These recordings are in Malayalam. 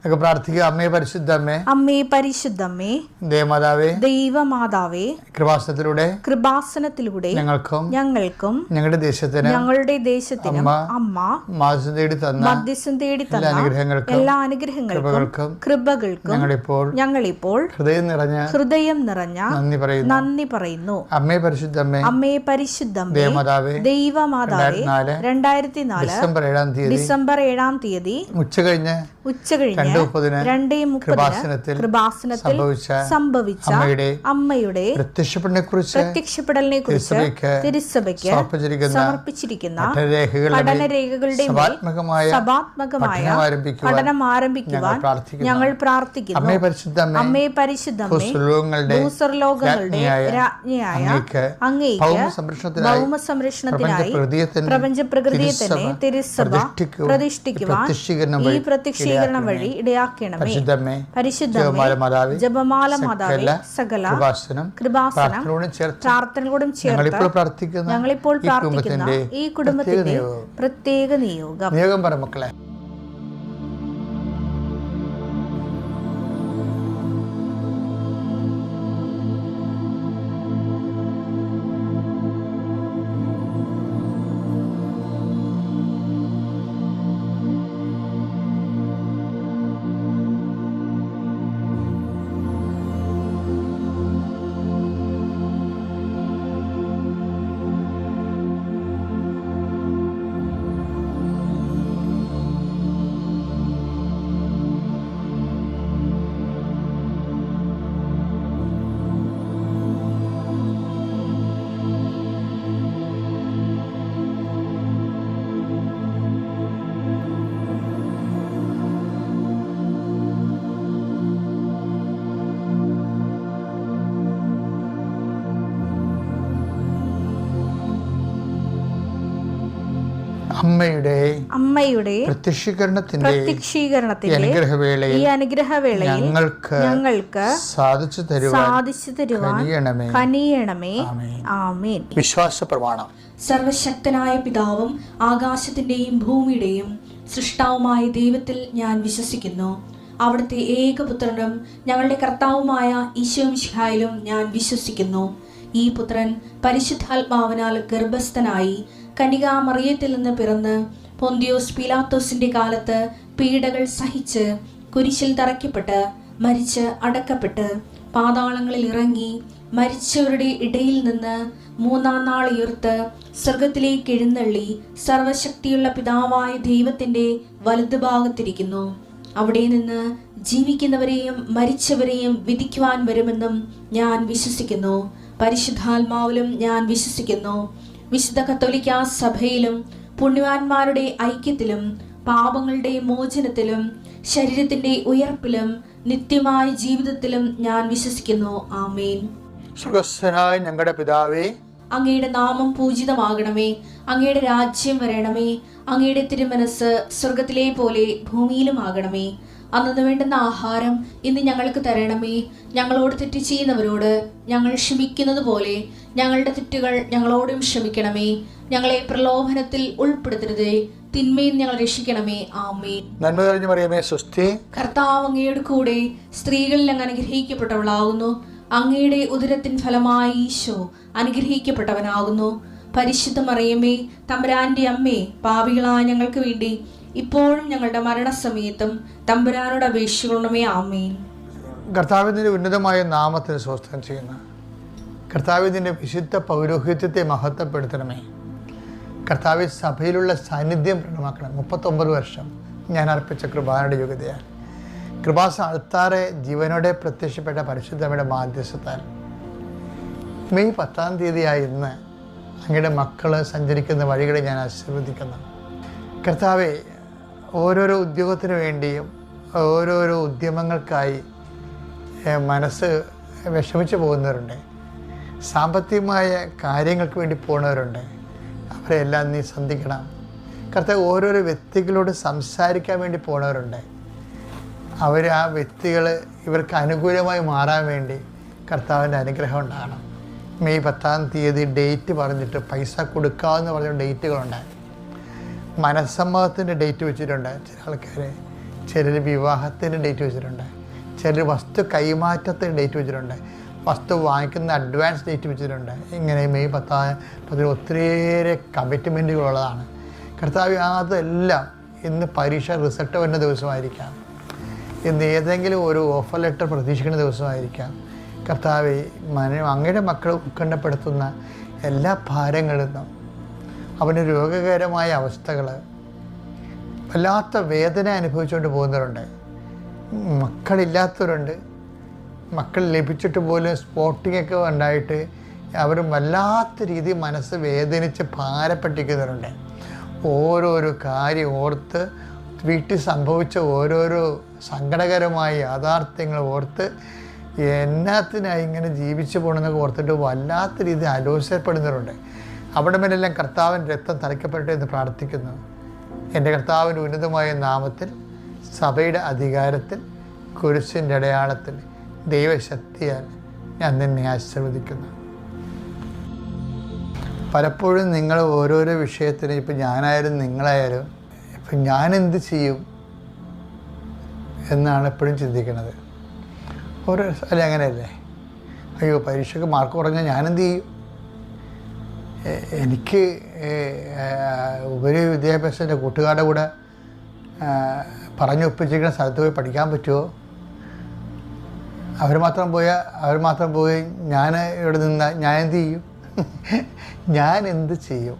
പ്രാർത്ഥിക്കുക. അമ്മേ പരിശുദ്ധമ്മേ, അമ്മേ പരിശുദ്ധമ്മേ, ദേവമാതാവേ, ദൈവമാതാവേ, കൃപാസനത്തിലൂടെ ഞങ്ങൾക്കും ഞങ്ങളുടെ ദേശത്തിനും അമ്മ മധ്യസ്ഥം തേടി തന്ന എല്ലാ അനുഗ്രഹങ്ങൾക്കും കൃപകൾക്കും ഞങ്ങളിപ്പോൾ ഹൃദയം നിറഞ്ഞ നന്ദി പറയുന്നു. അമ്മേ പരിശുദ്ധമ്മേ, ദൈവമാതാവേ, 2004 ഡിസംബർ 7 തീയതി ഉച്ചകഴിഞ്ഞ് 2:30 കൃപാസനത്തിൽ സംഭവിച്ച അമ്മയുടെ പ്രത്യക്ഷപ്പെടലിനെ കുറിച്ച് തിരുസഭയ്ക്ക് സമർപ്പിച്ചിരിക്കുന്ന പഠനരേഖകളുടെ സഭാത്മകമായ പഠനം ആരംഭിക്കുവാൻ ഞങ്ങൾ പ്രാർത്ഥിക്കുന്നു. അമ്മേ പരിശുദ്ധമ്മേ, ഭൂസ്വർലോകങ്ങളുടെ രാജ്ഞിയായ അങ്ങേയ്ക്ക് ഭൗമസംരക്ഷണത്തിനായി പ്രപഞ്ച പ്രകൃതിയെ തന്നെ തിരുസഭ പ്രതിഷ്ഠിക്കുവാൻ ഈ പ്രത്യക്ഷീകരണം വഴി ഇടയാക്കണമേ. പരിശുദ്ധമേ, ജപമാല മാതാവേ, സകല കൃപാസനം പ്രാർത്ഥനകളോടും ചേർത്ത് ഞങ്ങളിപ്പോൾ പ്രാർത്ഥിക്കുന്ന ഈ കുടുംബത്തിന്റെ പ്രത്യേക നിയോഗം മക്കളെ. അമ്മയുടെ പ്രത്യക്ഷീകരണത്തിന്റെ ഈ അനുഗ്രഹവേളയിൽ ഞങ്ങൾക്ക് സാധിച്ചു തരുവാൻ കനിയണമേ. ആമേൻ. വിശ്വാസ പ്രമാണം. സർവശക്തനായ പിതാവും ആകാശത്തിന്റെയും ഭൂമിയുടെയും സൃഷ്ടാവുമായ ദൈവത്തിൽ ഞാൻ വിശ്വസിക്കുന്നു. അവിടുത്തെ ഏകപുത്രനും ഞങ്ങളുടെ കർത്താവുമായ ഈശോമിശിഹായിലും ഞാൻ വിശ്വസിക്കുന്നു. ഈ പുത്രൻ പരിശുദ്ധാത്മാവിനാൽ ഗർഭസ്ഥനായി കന്യകാമറിയത്തിൽ നിന്ന് പിറന്ന് പൊന്തിയോസ് പീലാത്തോസിന്റെ കാലത്ത് പീഡകൾ സഹിച്ച് കുരിശിൽ തറയ്ക്കപ്പെട്ട് മരിച്ച് അടക്കപ്പെട്ട് പാതാളങ്ങളിൽ ഇറങ്ങി മരിച്ചവരുടെ ഇടയിൽ നിന്ന് 3-ാം നാൾ ഉയർത്ത് സ്വർഗത്തിലേക്ക് എഴുന്നള്ളി സർവശക്തിയുള്ള പിതാവായ ദൈവത്തിന്റെ വലതുഭാഗത്തിരിക്കുന്നു. അവിടെ നിന്ന് ജീവിക്കുന്നവരെയും മരിച്ചവരെയും വിധിക്കുവാൻ വരുമെന്നും ഞാൻ വിശ്വസിക്കുന്നു. പരിശുദ്ധാത്മാവിലും ഞാൻ വിശ്വസിക്കുന്നു. വിശുദ്ധ കത്തോലിക്കാ സഭയിലും പുണ്യവാന്മാരുടെ ഐക്യത്തിലും പാപങ്ങളുടെ മോചനത്തിലും ശരീരത്തിന്റെ ഉയർപ്പിലും നിത്യമായ ജീവിതത്തിലും ഞാൻ വിശ്വസിക്കുന്നു. ആമേൻ. സ്വർഗ്ഗസ്ഥനായ ഞങ്ങളുടെ പിതാവേ, അങ്ങയുടെ നാമം പൂജിതമാകണമേ. അങ്ങയുടെ രാജ്യം വരണമേ. അങ്ങയുടെ തിരുമനസ് സ്വർഗത്തിലെ പോലെ ഭൂമിയിലും ആകണമേ. അന്നു വേണ്ടുന്ന ആഹാരം ഇന്ന് ഞങ്ങൾക്ക് തരണമേ. ഞങ്ങളോട് തെറ്റ് ചെയ്യുന്നവരോട് ഞങ്ങൾ ക്ഷമിക്കുന്നത് പോലെ ഞങ്ങളുടെ തെറ്റുകൾ ഞങ്ങളോടും ക്ഷമിക്കണമേ. ഞങ്ങളെ പ്രലോഭനത്തിൽ ഉൾപ്പെടുത്തരുതേ, തിന്മയിൽ ഞങ്ങൾ രക്ഷിക്കണമേ. ആമേൻ. നന്മ നിറഞ്ഞ മറിയമേ, സ്വസ്തി. കർത്താവ് അങ്ങയുടെ കൂടെ സ്ത്രീകളിൽ അങ്ങ് അനുഗ്രഹിക്കപ്പെട്ടവളാകുന്നു. അങ്ങയുടെ ഉദരത്തിൻ ഫലമായി ഈശോ അനുഗ്രഹിക്കപ്പെട്ടവനാകുന്നു. പരിശുദ്ധ മറിയമേ, തമ്പുരാന്റെ അമ്മേ, പാപികളായ ഞങ്ങൾക്ക് വേണ്ടി ഇപ്പോഴും ഞങ്ങളുടെ മരണസമയത്തും തമ്പുരാനോട് അപേക്ഷിക്കണമേ. ആമേൻ. കർത്താവിന്റെ ഉന്നതമായ നാമത്തിന് സ്വസ്ഥം ചെയ്യുന്ന കർത്താവിന്റെ വിശുദ്ധ പൗരോഹിത്യത്തെ മഹത്വപ്പെടുത്തണമേ. കർത്താവ് സഭയിലുള്ള സാന്നിധ്യം പ്രകടമാക്കണം. 39 വർഷം ഞാൻ അർപ്പിച്ച കൃപാനയുടെ യോഗ്യതയാൽ കൃപാസ അൾത്താറെ ജീവനോടെ പ്രത്യക്ഷപ്പെട്ട പരിശുദ്ധമ്മയുടെ മാധ്യസ്ഥത്താൽ മെയ് 10-ാം തീയതിയായി ഇന്ന് അങ്ങയുടെ മക്കൾ സഞ്ചരിക്കുന്ന വഴികളെ ഞാൻ ആശീർവദിക്കുന്നു. കർത്താവെ, ഓരോരോ ഉദ്യോഗത്തിന് വേണ്ടിയും ഓരോരോ ഉദ്യമങ്ങൾക്കായി മനസ്സ് വിഷമിച്ച് പോകുന്നവരുണ്ട്. സാമ്പത്തികമായ കാര്യങ്ങൾക്ക് വേണ്ടി പോകുന്നവരുണ്ട്. അവരെല്ലാം നീ സന്ധിക്കണം. കർത്താവ്, ഓരോരോ വ്യക്തികളോട് സംസാരിക്കാൻ വേണ്ടി പോകുന്നവരുണ്ട്. ആ വ്യക്തികൾ ഇവർക്ക് അനുകൂലമായി മാറാൻ വേണ്ടി കർത്താവിൻ്റെ അനുഗ്രഹം ഉണ്ടാകണം. മെയ് 10-ാം തീയതി ഡേറ്റ് പറഞ്ഞിട്ട് പൈസ കൊടുക്കാമെന്ന് പറഞ്ഞ ഡേറ്റുകളുണ്ട്. മനസ്സമ്മതത്തിൻ്റെ ഡേറ്റ് വെച്ചിട്ടുണ്ട്. ചില ആൾക്കാർ ചിലർ വിവാഹത്തിൻ്റെ ഡേറ്റ് വെച്ചിട്ടുണ്ട്, ചിലർ വസ്തു കൈമാറ്റത്തിന് ഡേറ്റ് വെച്ചിട്ടുണ്ട്, വസ്തു വാങ്ങിക്കുന്ന അഡ്വാൻസ് ഡേറ്റ് വെച്ചിട്ടുണ്ട്. ഇങ്ങനെ മെയ് 10 ഒത്തിരിയേറെ കമ്മിറ്റ്മെൻറ്റുകളുള്ളതാണ്. കർത്താവ് അതെല്ലാം ഇന്ന് പരീക്ഷ റിസൾട്ട് വരുന്ന ദിവസമായിരിക്കാം, ഇന്ന് ഏതെങ്കിലും ഒരു ഓഫർ ലെറ്റർ പ്രതീക്ഷിക്കുന്ന ദിവസമായിരിക്കാം. കർത്താവ് അങ്ങയുടെ മക്കൾ ഉത്കണ്ഠപ്പെടുത്തുന്ന എല്ലാ ഭാരങ്ങളിൽ നിന്നും, അവന് രോഗകരമായ അവസ്ഥകൾ, വല്ലാത്ത വേദന അനുഭവിച്ചുകൊണ്ട് പോകുന്നവരുണ്ട്, മക്കളില്ലാത്തവരുണ്ട്, മക്കൾ ലഭിച്ചിട്ട് പോലും സ്പോട്ടിങ്ങൊക്കെ ഉണ്ടായിട്ട് അവർ വല്ലാത്ത രീതിയിൽ മനസ്സ് വേദനിച്ച് ഭാരപ്പെട്ടിരിക്കുന്നവരുണ്ട്. ഓരോരോ കാര്യം ഓർത്ത്, വീട്ടിൽ സംഭവിച്ച ഓരോരോ സങ്കടകരമായ യാഥാർത്ഥ്യങ്ങൾ ഓർത്ത് എന്നാത്തിനായി ഇങ്ങനെ ജീവിച്ചു പോകണമെന്നൊക്കെ ഓർത്തിട്ട് വല്ലാത്ത രീതിയിൽ ആലോചിക്കപ്പെടുന്നവരുണ്ട്. അവിടെ മേലെല്ലാം കർത്താവിൻ്റെ രക്തം തളിക്കപ്പെടട്ടെ എന്ന് പ്രാർത്ഥിക്കുന്നു. എൻ്റെ കർത്താവിൻ്റെ ഉന്നതമായ നാമത്തിൽ, സഭയുടെ അധികാരത്തിൽ, കുരിശിൻ്റെ അടയാളത്തിൽ, ദൈവശക്തിയാൽ ഞാൻ നിന്നെ ആശീർവദിക്കുന്നു. പലപ്പോഴും നിങ്ങൾ ഓരോരോ വിഷയത്തിന്, ഇപ്പം ഞാനായാലും നിങ്ങളായാലും, ഇപ്പം ഞാനെന്ത് ചെയ്യും എന്നാണ് എപ്പോഴും ചിന്തിക്കുന്നത്. ഓരോ അല്ല അങ്ങനെയല്ലേ, അയ്യോ പരീക്ഷയ്ക്ക് മാർക്ക് കുറഞ്ഞാൽ ഞാനെന്ത് ചെയ്യും, എനിക്ക് ഉപരി വിദ്യാഭ്യാസത്തിൻ്റെ കൂട്ടുകാരുടെ കൂടെ പറഞ്ഞൊപ്പിച്ചിരിക്കുന്ന സ്ഥലത്ത് പോയി പഠിക്കാൻ പറ്റുമോ, അവർ മാത്രം പോയി ഞാൻ ഇവിടെ നിന്നാൽ ഞാൻ എന്ത് ചെയ്യും, ഞാൻ എന്ത് ചെയ്യും.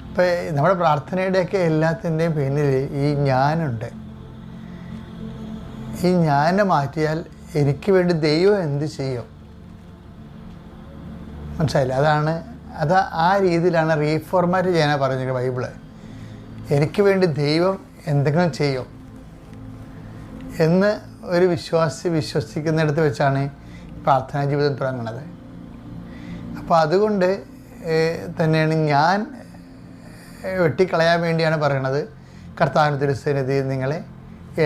ഇപ്പം നമ്മുടെ പ്രാർത്ഥനയുടെയൊക്കെ എല്ലാത്തിൻ്റെയും പിന്നിൽ ഈ ഞാനുണ്ട്. ഈ ഞാനെ മാറ്റിയാൽ എനിക്ക് വേണ്ടി ദൈവം എന്ത് ചെയ്യും, മനസ്സിലായില്ല? അത് ആ രീതിയിലാണ് റീഫോർമാറ്റ് ചെയ്യാനാണ് പറഞ്ഞിരിക്കുന്നത് ബൈബിള്. എനിക്ക് വേണ്ടി ദൈവം എന്തെങ്കിലും ചെയ്യും എന്ന് ഒരു വിശ്വസിക്കുന്നിടത്ത് വെച്ചാണ് പ്രാർത്ഥനാ ജീവിതം തുടങ്ങുന്നത്. അപ്പോൾ അതുകൊണ്ട് തന്നെയാണ് ഞാൻ വെട്ടിക്കളയാൻ വേണ്ടിയാണ് പറയണത്, കർത്താവിൻ്റെ തിരുസന്നിധിയിൽ നിങ്ങളെ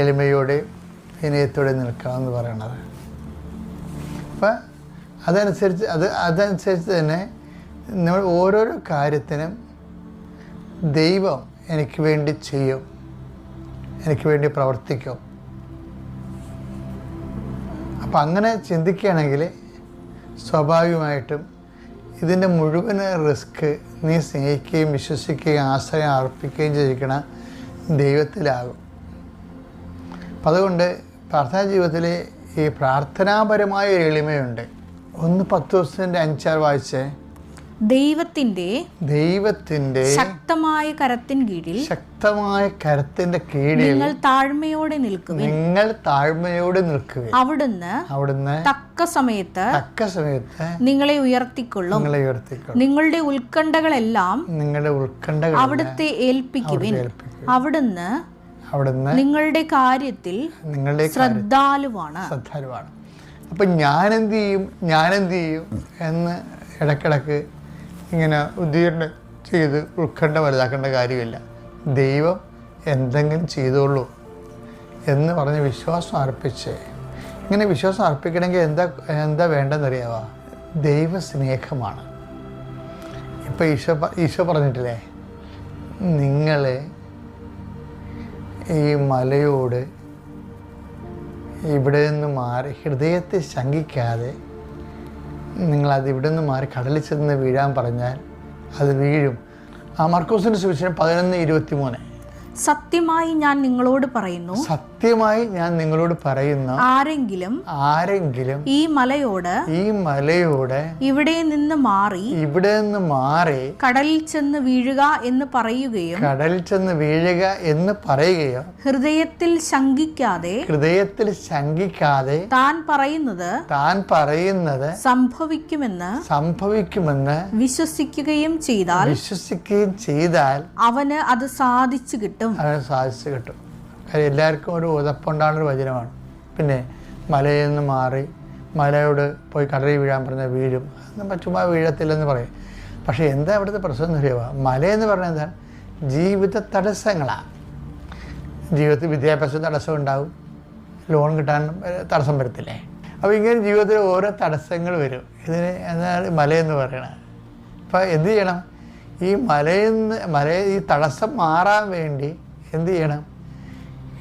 എളിമയോടെ വിനയത്തോടെ നിൽക്കണമെന്ന് പറയണത്. അപ്പം അതനുസരിച്ച് തന്നെ നമ്മൾ ഓരോരോ കാര്യത്തിനും ദൈവം എനിക്ക് വേണ്ടി ചെയ്യും, എനിക്ക് വേണ്ടി പ്രവർത്തിക്കും. അപ്പം അങ്ങനെ ചിന്തിക്കുകയാണെങ്കിൽ സ്വാഭാവികമായിട്ടും ഇതിൻ്റെ മുഴുവൻ റിസ്ക് നീ സ്നേഹിക്കുകയും വിശ്വസിക്കുകയും ആശ്രയം അർപ്പിക്കുകയും ചെയ്യിക്കണ ദൈവത്തിലാകും. അപ്പം അതുകൊണ്ട് പ്രാർത്ഥനാ ജീവിതത്തിൽ ഈ പ്രാർത്ഥനാപരമായ ഒരു എളിമയുണ്ട്. 1-10 വായിച്ചേ. ദൈവത്തിന്റെ ശക്തമായ കരത്തിന്റെ കീഴിൽ നിങ്ങൾ താഴ്മയോടെ നിൽക്കുക. അവിടുന്ന് തക്ക സമയത്ത് നിങ്ങളെ ഉയർത്തിക്കൊള്ളും. നിങ്ങളുടെ ഉത്കണ്ഠകളെല്ലാം അവിടുത്തെ ഏൽപ്പിക്കുവിൻ. അവിടുന്ന് നിങ്ങളുടെ കാര്യത്തിൽ ശ്രദ്ധാലുവാണ്. അപ്പം ഞാനെന്ത് ചെയ്യും എന്ന് ഇടയ്ക്കിടയ്ക്ക് ഇങ്ങനെ ഉദ്ദീപനം ചെയ്ത് ഉത്കണ്ഠ വലുതാക്കേണ്ട കാര്യമില്ല. ദൈവം എന്തെങ്കിലും ചെയ്തോളൂ എന്ന് പറഞ്ഞ് വിശ്വാസം അർപ്പിച്ച്, ഇങ്ങനെ വിശ്വാസം അർപ്പിക്കണമെങ്കിൽ എന്താ വേണ്ടെന്നറിയാവോ? ദൈവസ്നേഹമാണ്. ഇപ്പം ഈശോ പറഞ്ഞിട്ടില്ലേ, നിങ്ങൾ ഈ മലയോട് ഇവിടെ നിന്ന് മാറി, ഹൃദയത്തെ ശങ്കിക്കാതെ നിങ്ങളത് ഇവിടെ നിന്ന് മാറി കടലിൽ ചെന്ന് വീഴാൻ പറഞ്ഞാൽ അത് വീഴും. മർക്കോസിൻ്റെ സുവിശേഷം 11:23. സത്യമായി ഞാൻ നിങ്ങളോട് പറയുന്നു, ആരെങ്കിലും ഈ മലയോട് ഇവിടെ നിന്ന് മാറി കടലിൽ ചെന്ന് വീഴുക എന്ന് പറയുകയും ഹൃദയത്തിൽ ശങ്കിക്കാതെ താൻ പറയുന്നത് സംഭവിക്കുമെന്ന് വിശ്വസിക്കുകയും ചെയ്താൽ അവന് അത് സാധിച്ചു കിട്ടും. കാര്യം എല്ലാവർക്കും ഒരു ഉതപ്പുണ്ടാകുന്നൊരു വചനമാണ്. പിന്നെ മലയിൽ നിന്ന് മാറി മലയോട് പോയി കടലിൽ വീഴാൻ പറഞ്ഞാൽ വീഴും, നമ്മൾ ചുമ്മാ വീഴത്തില്ലെന്ന് പറയും. പക്ഷേ എന്താ അവിടുത്തെ പ്രശ്നം എന്ന് അറിയുക? മലയെന്ന് പറഞ്ഞാൽ എന്താണ്? ജീവിത തടസ്സങ്ങളാണ്. ജീവിതത്തിൽ വിദ്യാഭ്യാസ തടസ്സം ഉണ്ടാവും, ലോൺ കിട്ടാൻ തടസ്സം വരത്തില്ലേ? അപ്പോൾ ഇങ്ങനെ ജീവിതത്തിൽ ഓരോ തടസ്സങ്ങൾ വരും. ഇതിന് എന്താണ് മലയെന്ന് പറയണത്? അപ്പോൾ എന്ത് ചെയ്യണം? ഈ തടസ്സം മാറാൻ വേണ്ടി എന്ത് ചെയ്യണം?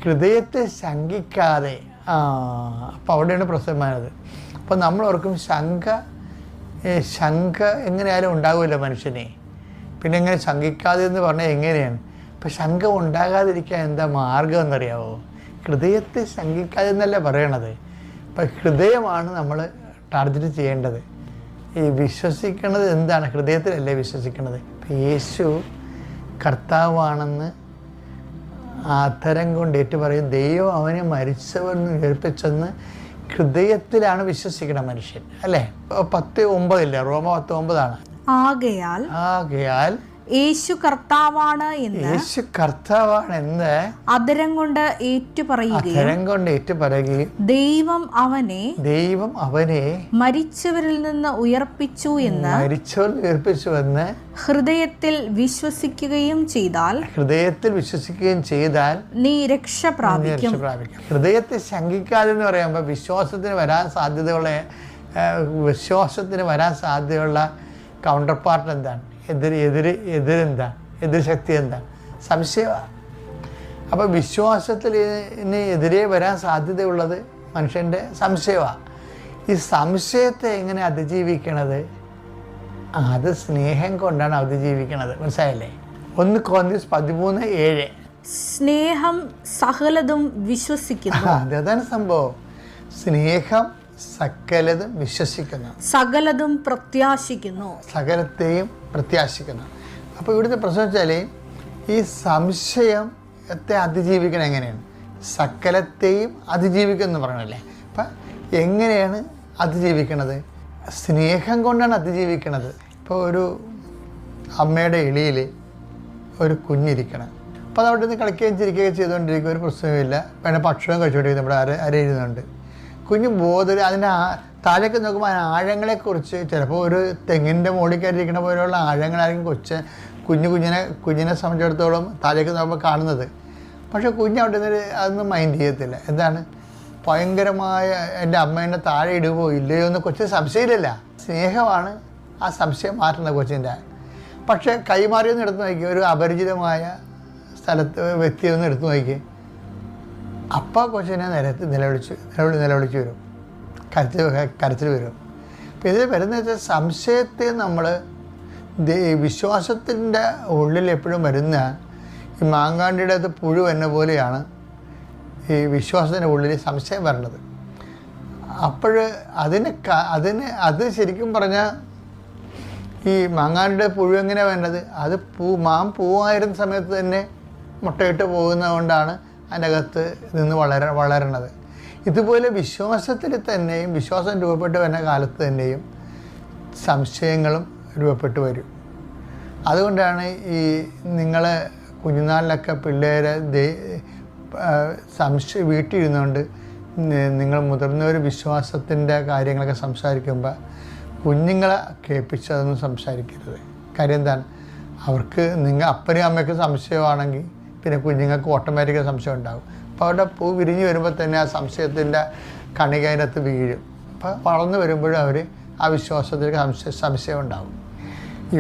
ഹൃദയത്തെ ശങ്കിക്കാതെ. അപ്പോൾ അവിടെയാണ് പ്രശ്നമായത്. അപ്പോൾ നമ്മൾ ഓർക്കും ശങ്ക എങ്ങനെയായാലും ഉണ്ടാവില്ല മനുഷ്യനെ, പിന്നെ എങ്ങനെ ശങ്കിക്കാതെ എന്ന് പറഞ്ഞാൽ എങ്ങനെയാണ്? ഇപ്പം ശങ്ക ഉണ്ടാകാതിരിക്കാൻ എന്താ മാർഗം എന്നറിയാവോ? ഹൃദയത്തെ ശങ്കിക്കാതെ എന്നല്ല പറയണത്. ഇപ്പം ഹൃദയമാണ് നമ്മൾ ടാർഗറ്റ് ചെയ്യേണ്ടത്. ഈ വിശ്വസിക്കണത് എന്താണ്? ഹൃദയത്തിലല്ലേ വിശ്വസിക്കണത്. ഇപ്പം യേശു കർത്താവാണെന്ന് ആധരം കൊണ്ട് ഏറ്റു പറയും. ദൈവം അവനെ മരിച്ചവരെന്ന് ഉയർപ്പിച്ചെന്ന് ഹൃദയത്തിലാണ് വിശ്വസിക്കണം മനുഷ്യൻ, അല്ലേ? 10:9 റോമ 10:9. ആകയാൽ യേശു കർത്താവാണ് എന്ന് അധരം കൊണ്ട് ഏറ്റുപറയുകയും ദൈവം അവനെ മരിച്ചവരിൽ നിന്ന് ഉയർപ്പിച്ചു എന്ന് ഹൃദയത്തിൽ വിശ്വസിക്കുകയും ചെയ്താൽ നീ രക്ഷ പ്രാപിക്കും. ഹൃദയത്തെ ശങ്കിക്കാതെ എന്ന് പറയുമ്പോൾ വിശ്വാസത്തിന് വരാൻ സാധ്യതയുള്ള കൗണ്ടർ പാർട്ട് എന്താണ്? എതിർ ശക്തി എന്താണ്? സംശയമാണ്. അപ്പോൾ വിശ്വാസത്തിന് എതിരെ വരാൻ സാധ്യതയുള്ളത് മനുഷ്യൻ്റെ സംശയമാണ്. ഈ സംശയത്തെ എങ്ങനെ അതിജീവിക്കണത്? അത് സ്നേഹം കൊണ്ടാണ് അതിജീവിക്കണത്. മനസ്സിലായില്ലേ? 1 Corinthians 13:7. സ്നേഹം സകലതും വിശ്വസിക്കുന്നു. അതാണ് സംഭവം. സ്നേഹം സകലതും വിശ്വസിക്കുന്നു, സകലതും പ്രത്യാശിക്കുന്നു, സകലത്തെയും പ്രത്യാശിക്കുന്നു. അപ്പോൾ ഇവിടുത്തെ പ്രശ്നം വെച്ചാൽ ഈ സംശയത്തെ അതിജീവിക്കണം എങ്ങനെയാണ്? സകലത്തെയും അതിജീവിക്കുമെന്ന് പറയണല്ലേ. അപ്പം എങ്ങനെയാണ് അതിജീവിക്കണത്? സ്നേഹം കൊണ്ടാണ് അതിജീവിക്കണത്. ഇപ്പോൾ ഒരു അമ്മയുടെ എളിയിൽ ഒരു കുഞ്ഞിരിക്കണം. അപ്പോൾ അത് അവിടെ നിന്ന് കളിക്കുകയും ചിരിക്കുകയും ചെയ്തുകൊണ്ടിരിക്കുക, ഒരു പ്രശ്നവുമില്ല. പിന്നെ ഭക്ഷണം കഴിച്ചുകൊണ്ടിരിക്കും. നമ്മുടെ അരയിരുന്നുണ്ട്. കുഞ്ഞ് അതിൻ്റെ താഴേക്ക് നോക്കുമ്പോൾ അതിന് ആഴങ്ങളെക്കുറിച്ച് ചിലപ്പോൾ ഒരു തെങ്ങിൻ്റെ മുകളിൽ കയറിയിരിക്കുന്ന പോലെയുള്ള ആഴങ്ങളായിരിക്കും കുഞ്ഞിനെ സംബന്ധിച്ചിടത്തോളം താഴേക്ക് നോക്കുമ്പോൾ കാണുന്നത്. പക്ഷേ കുഞ്ഞ് അവിടെ നിന്ന് അതൊന്നും മൈൻഡ് ചെയ്യത്തില്ല. എന്താണ്? ഭയങ്കരമായ എൻ്റെ അമ്മേനെ താഴെ ഇടുകയോ ഇല്ലയോ എന്ന് കൊച്ചിന് സംശയമില്ല. സ്നേഹമാണ് ആ സംശയം മാറ്റുന്നത് കൊച്ചിൻ്റെ. പക്ഷേ കൈമാറിയൊന്ന് എടുത്ത് നോക്കി, ഒരു അപരിചിതമായ വ്യക്തിയൊന്ന് എടുത്തു നോക്കി, അപ്പം കൊച്ചിനെ നിലവിളിച്ച് വരും, കരച്ചിൽ വരും. അപ്പോൾ ഇത് വരുന്ന വെച്ചാൽ സംശയത്തെ നമ്മൾ വിശ്വാസത്തിൻ്റെ ഉള്ളിൽ എപ്പോഴും വരുന്ന ഈ മാങ്കാണ്ടിയുടെ അത് പുഴു എന്ന പോലെയാണ് ഈ വിശ്വാസത്തിൻ്റെ ഉള്ളിൽ സംശയം വരേണ്ടത്. അപ്പോൾ അത് ശരിക്കും പറഞ്ഞാൽ ഈ മാങ്ങാണ്ടിയുടെ പുഴു എങ്ങനെയാണ് വേണ്ടത്? അത് പൂവായിരുന്ന സമയത്ത് തന്നെ മുട്ടയിട്ട് പോകുന്നത് അതിൻ്റെ അകത്ത് നിന്ന് വളരണത്. ഇതുപോലെ വിശ്വാസത്തിൽ തന്നെയും, വിശ്വാസം രൂപപ്പെട്ട് വരുന്ന കാലത്ത് തന്നെയും സംശയങ്ങളും രൂപപ്പെട്ടു വരും. അതുകൊണ്ടാണ് ഈ നിങ്ങൾ കുഞ്ഞുനാളിലൊക്കെ പിള്ളേരെ വീട്ടിൽ ഇരുന്നുകൊണ്ട് നിങ്ങൾ മുതിർന്നവർ വിശ്വാസത്തിൻ്റെ കാര്യങ്ങളൊക്കെ സംസാരിക്കുമ്പോൾ കുഞ്ഞുങ്ങളെ കേൾപ്പിച്ചതൊന്നും സംസാരിക്കരുത്. കാര്യം എന്താണ്? അവർക്ക് അപ്പനും അമ്മയ്ക്കും സംശയമാണെങ്കിൽ പിന്നെ കുഞ്ഞുങ്ങൾക്ക് ഓട്ടോമാറ്റിക്കായി സംശയം ഉണ്ടാകും. അപ്പോൾ അവരുടെ പൂ വിരിഞ്ഞ് വരുമ്പോൾ തന്നെ ആ സംശയത്തിൻ്റെ കണിക അതിനകത്ത് വീഴും. അപ്പോൾ വളർന്നു വരുമ്പോഴും അവർ ആ വിശ്വാസത്തിലേക്ക് സംശയം ഉണ്ടാകും.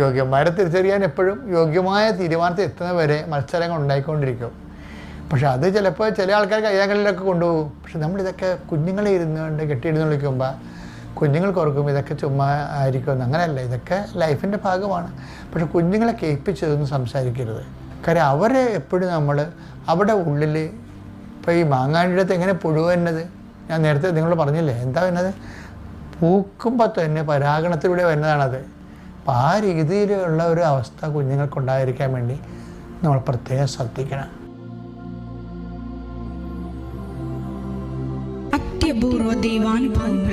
യോഗ്യന്മാരെ തിരിച്ചറിയാൻ എപ്പോഴും യോഗ്യമായ തീരുമാനത്തിൽ എത്തുന്നവരെ മത്സരങ്ങൾ ഉണ്ടായിക്കൊണ്ടിരിക്കും. പക്ഷെ അത് ചിലപ്പോൾ ചില ആൾക്കാർ കയ്യാങ്കളിലൊക്കെ കൊണ്ടുപോകും. പക്ഷെ നമ്മളിതൊക്കെ കുഞ്ഞുങ്ങളെ ഇരുന്നുകൊണ്ട് കെട്ടിയിരുന്ന് വിളിക്കുമ്പോൾ കുഞ്ഞുങ്ങൾക്ക് ഓർക്കും ഇതൊക്കെ ചുമ്മാ ആയിരിക്കുമെന്ന്. അങ്ങനെയല്ല, ഇതൊക്കെ ലൈഫിൻ്റെ ഭാഗമാണ്. പക്ഷെ കുഞ്ഞുങ്ങളെ കേൾപ്പിച്ചതൊന്നും സംസാരിക്കരുത്. കാര്യം അവരെ എപ്പോഴും നമ്മൾ അവിടെ ഉള്ളിൽ, ഇപ്പോൾ ഈ മാങ്ങാണ്ടിടത്ത് എങ്ങനെ പുഴു വരുന്നത്? ഞാൻ നേരത്തെ നിങ്ങൾ പറഞ്ഞില്ലേ, എന്താ വരുന്നത്? പൂക്കുമ്പോൾ തന്നെ പരാഗണത്തിലൂടെ വരുന്നതാണത്. അപ്പോൾ ആ രീതിയിലുള്ള ഒരു അവസ്ഥ കുഞ്ഞുങ്ങൾക്കുണ്ടായിരിക്കാൻ വേണ്ടി നമ്മൾ പ്രത്യേകം ശ്രദ്ധിക്കണം. അത്യപൂർവ ദൈവാനുഭവങ്ങൾ